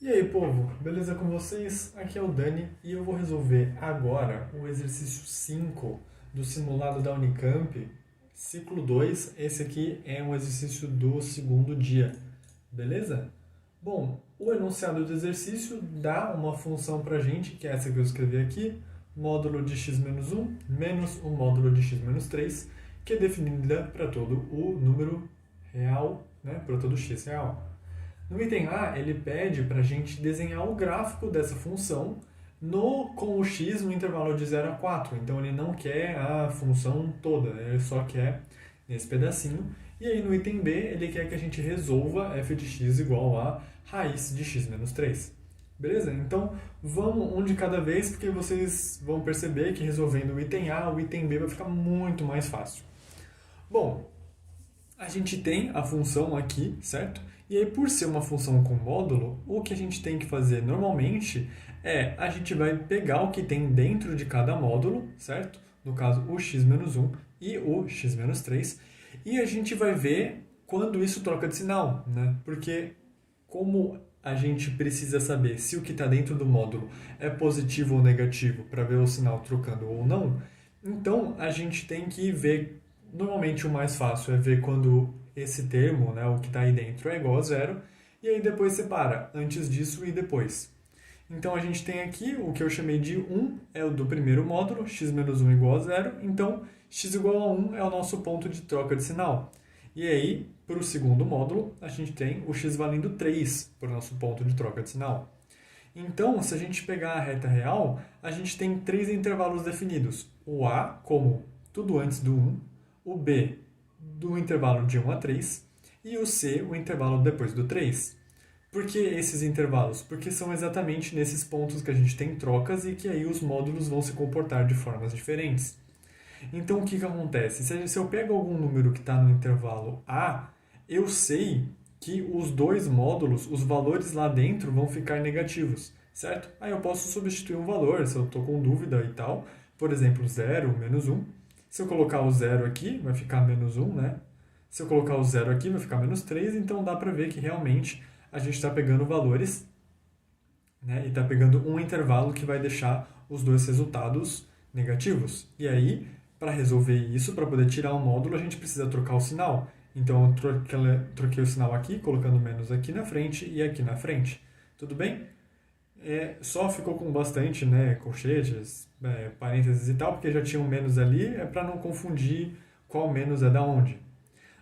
E aí, povo, beleza com vocês? Aqui é o Dani e eu vou resolver agora o exercício 5 do simulado da Unicamp, ciclo 2. Esse aqui é um exercício do segundo dia, beleza? Bom, o enunciado do exercício dá uma função pra gente, que é essa que eu escrevi aqui, módulo de x menos 1 menos o módulo de x menos 3, que é definida para todo o número real, né, para todo x real. No item A, ele pede para a gente desenhar o gráfico dessa função com o x no intervalo de 0 a 4. Então ele não quer a função toda, ele só quer esse pedacinho. E aí no item B, ele quer que a gente resolva f de x igual a raiz de x menos 3. Beleza? Então vamos um de cada vez, porque vocês vão perceber que resolvendo o item A, o item B vai ficar muito mais fácil. Bom, a gente tem a função aqui, certo? E aí, por ser uma função com módulo, o que a gente tem que fazer normalmente é a gente vai pegar o que tem dentro de cada módulo, certo? No caso, o x-1 e o x-3, e a gente vai ver quando isso troca de sinal, né? Porque como a gente precisa saber se o que está dentro do módulo é positivo ou negativo para ver o sinal trocando ou não, então a gente tem que ver. Normalmente o mais fácil é ver quando esse termo, né, o que está aí dentro, é igual a zero, e aí depois separa antes disso e depois. Então a gente tem aqui o que eu chamei de 1, é o do primeiro módulo, x menos 1 igual a zero, então x igual a 1 é o nosso ponto de troca de sinal. E aí, para o segundo módulo, a gente tem o x valendo 3 para o nosso ponto de troca de sinal. Então, se a gente pegar a reta real, a gente tem três intervalos definidos. O A como tudo antes do 1, o B do intervalo de 1 a 3 e o C, o intervalo depois do 3. Por que esses intervalos? Porque são exatamente nesses pontos que a gente tem trocas e que aí os módulos vão se comportar de formas diferentes. Então, o que, que acontece? Se eu pego algum número que está no intervalo A, eu sei que os dois módulos, os valores lá dentro vão ficar negativos, certo? Aí eu posso substituir um valor, se eu estou com dúvida e tal, por exemplo, 0, menos 1. Se eu colocar o 0 aqui, vai ficar menos 1, né? Se eu colocar o 0 aqui, vai ficar menos 3, então dá para ver que realmente a gente está pegando valores, né? E está pegando um intervalo que vai deixar os dois resultados negativos. E aí, para resolver isso, para poder tirar o módulo, a gente precisa trocar o sinal. Então eu troquei o sinal aqui, colocando menos aqui na frente e aqui na frente. Tudo bem? Só ficou com bastante, né, colchetes, parênteses e tal, porque já tinha um menos ali, é para não confundir qual menos é da onde.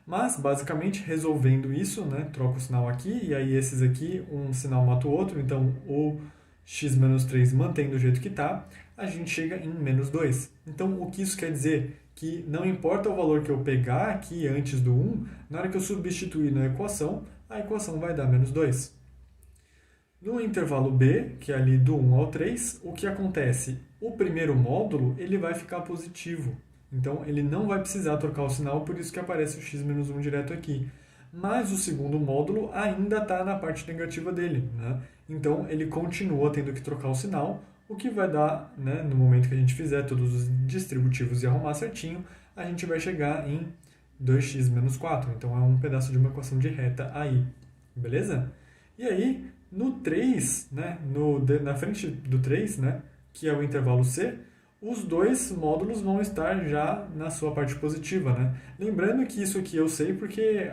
Mas, basicamente, resolvendo isso, né, troca o sinal aqui, e aí esses aqui, um sinal mata o outro, então o x menos 3 mantém do jeito que está, a gente chega em menos 2. Então, o que isso quer dizer? Que não importa o valor que eu pegar aqui antes do 1, na hora que eu substituir na equação, a equação vai dar menos 2. No intervalo B, que é ali do 1 ao 3, o que acontece? O primeiro módulo ele vai ficar positivo. Então, ele não vai precisar trocar o sinal, por isso que aparece o x-1 direto aqui. Mas o segundo módulo ainda está na parte negativa dele, né? Então, ele continua tendo que trocar o sinal, o que vai dar, né, no momento que a gente fizer todos os distributivos e arrumar certinho, a gente vai chegar em 2x menos 4. Então, é um pedaço de uma equação de reta aí. Beleza? E aí, no 3, né, na frente do 3, né, que é o intervalo C, os dois módulos vão estar já na sua parte positiva, né? Lembrando que isso aqui eu sei porque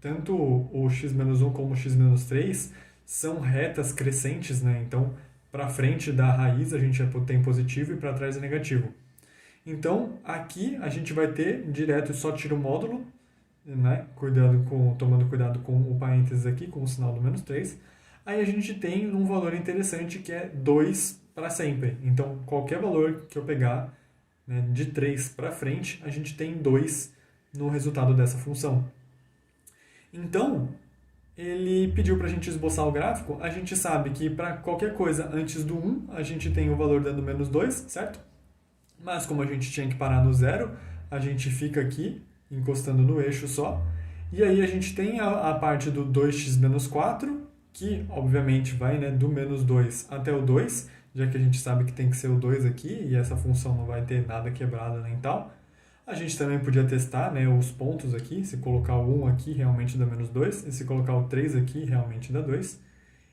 tanto o x-1 como o x-3 são retas crescentes, né? Então, para frente da raiz a gente tem positivo e para trás é negativo. Então, aqui a gente vai ter direto, só tira o módulo, né? Tomando cuidado com o parênteses aqui, com o sinal do menos 3. Aí a gente tem um valor interessante que é 2 para sempre. Então, qualquer valor que eu pegar, né, de 3 para frente, a gente tem 2 no resultado dessa função. Então, ele pediu para a gente esboçar o gráfico. A gente sabe que para qualquer coisa antes do 1, a gente tem o valor dando menos 2, certo? Mas como a gente tinha que parar no zero, a gente fica aqui, encostando no eixo só. E aí a gente tem a parte do 2x menos 4, que obviamente vai, né, do menos 2 até o 2, já que a gente sabe que tem que ser o 2 aqui, e essa função não vai ter nada quebrado nem tal. A gente também podia testar, né, os pontos aqui, se colocar o 1 aqui realmente dá menos 2, e se colocar o 3 aqui realmente dá 2.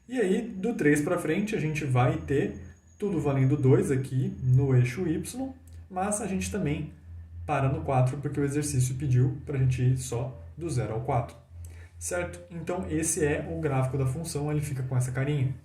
E aí, do 3 para frente, a gente vai ter tudo valendo 2 aqui no eixo Y, mas a gente também para no 4 porque o exercício pediu para a gente ir só do 0 ao 4. Certo? Então, esse é o gráfico da função, ele fica com essa carinha.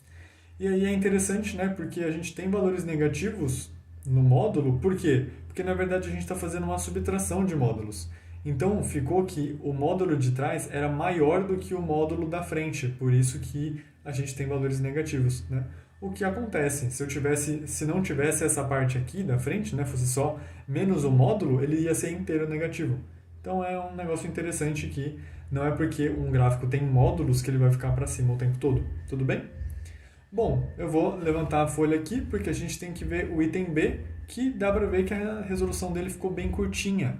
E aí é interessante, né? Porque a gente tem valores negativos no módulo. Por quê? Porque, na verdade, a gente está fazendo uma subtração de módulos. Então, ficou que o módulo de trás era maior do que o módulo da frente. Por isso que a gente tem valores negativos, né? O que acontece? Se não tivesse essa parte aqui da frente, né? Fosse só menos o módulo, ele ia ser inteiro negativo. Então, é um negócio interessante que não é porque um gráfico tem módulos que ele vai ficar para cima o tempo todo. Tudo bem? Bom, eu vou levantar a folha aqui porque a gente tem que ver o item B, que dá para ver que a resolução dele ficou bem curtinha.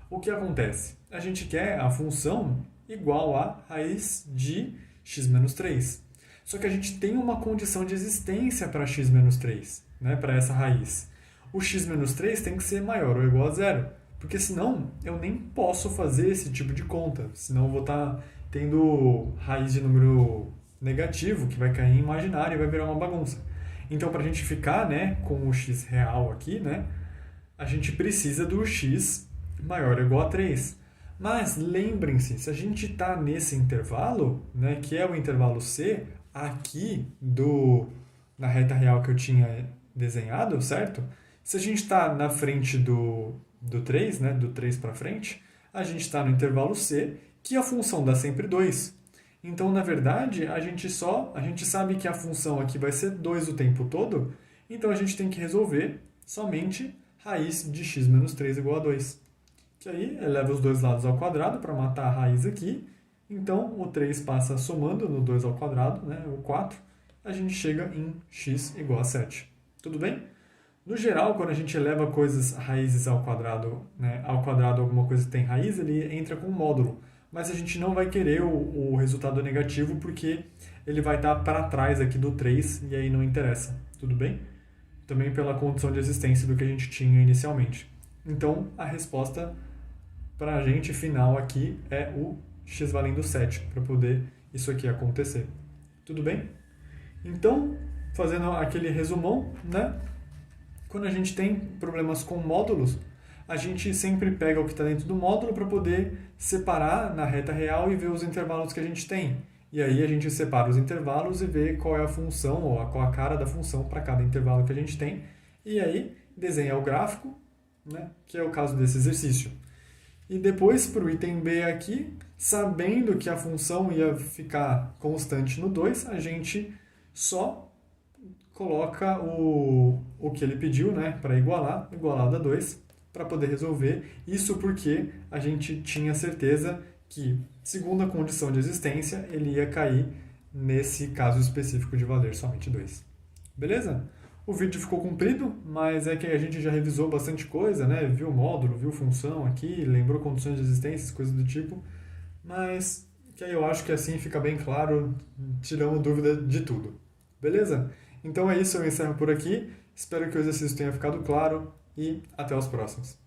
O que acontece? A gente quer a função igual a raiz de x menos 3. Só que a gente tem uma condição de existência para x menos 3, né, para essa raiz. O x menos 3 tem que ser maior ou igual a zero, porque senão eu nem posso fazer esse tipo de conta. Senão eu vou estar tendo raiz de número negativo, que vai cair em imaginário e vai virar uma bagunça. Então, para a gente ficar, né, com o x real aqui, né, a gente precisa do x maior ou igual a 3. Mas lembrem-se, se a gente está nesse intervalo, né, que é o intervalo C, aqui na reta real que eu tinha desenhado, certo? Se a gente está na frente do 3, né, do 3 para frente, a gente está no intervalo C, que a função dá sempre 2. Então, na verdade, a gente sabe que a função aqui vai ser 2 o tempo todo, então a gente tem que resolver somente raiz de x menos 3 igual a 2. Que aí eleva os dois lados ao quadrado para matar a raiz aqui. Então, o 3 passa somando no 2 ao quadrado, né, o 4, a gente chega em x igual a 7. Tudo bem? No geral, quando a gente eleva coisas, raízes ao quadrado, né, alguma coisa que tem raiz, ele entra com um módulo. Mas a gente não vai querer o resultado negativo porque ele vai estar para trás aqui do 3 e aí não interessa. Tudo bem? Também pela condição de existência do que a gente tinha inicialmente. Então, a resposta para a gente final aqui é o x valendo 7, para poder isso aqui acontecer. Tudo bem? Então, fazendo aquele resumão, né? Quando a gente tem problemas com módulos, a gente sempre pega o que está dentro do módulo para poder separar na reta real e ver os intervalos que a gente tem. E aí a gente separa os intervalos e vê qual é a função, ou qual a cara da função para cada intervalo que a gente tem. E aí desenha o gráfico, né, que é o caso desse exercício. E depois, para o item B aqui, sabendo que a função ia ficar constante no 2, a gente só coloca o que ele pediu, né, para igualado a 2, para poder resolver. Isso porque a gente tinha certeza que, segundo a condição de existência, ele ia cair nesse caso específico de valer somente 2. Beleza? O vídeo ficou comprido, mas é que a gente já revisou bastante coisa, né? Viu módulo, viu função aqui, lembrou condições de existência, coisas do tipo. Mas que aí eu acho que assim fica bem claro, tiramos dúvida de tudo. Beleza? Então é isso, eu encerro por aqui. Espero que o exercício tenha ficado claro e até os próximos.